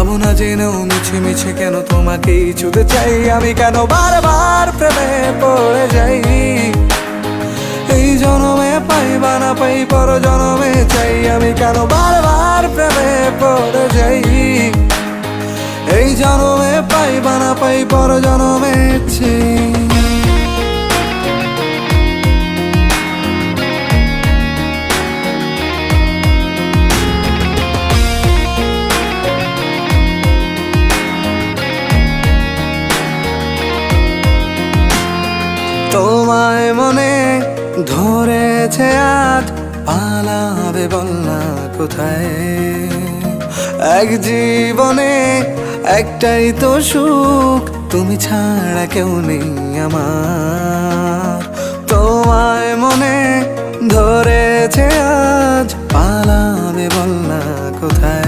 ভাবো না জেনেও মিছে মিছে কেন তোমাকেই ছুতে চাই আমি, কেন বারবার প্রেমে পড়ে যাই। এই জনমে পাই বা না পাই পর জনমে চাই আমি, কেন বারবার প্রেমে পড়ে যাই। এই জনমে পাই বা না পাই পর জনমে চাই। তোমায় মনে ধরেছে আজ, পালাবে বল না কোথায়। এক জীবনে একটাই তো সুখ, তুমি ছাড়া কেউ নেই আমার। তোমায় মনে ধরেছে আজ, পালাবে বল না কোথায়।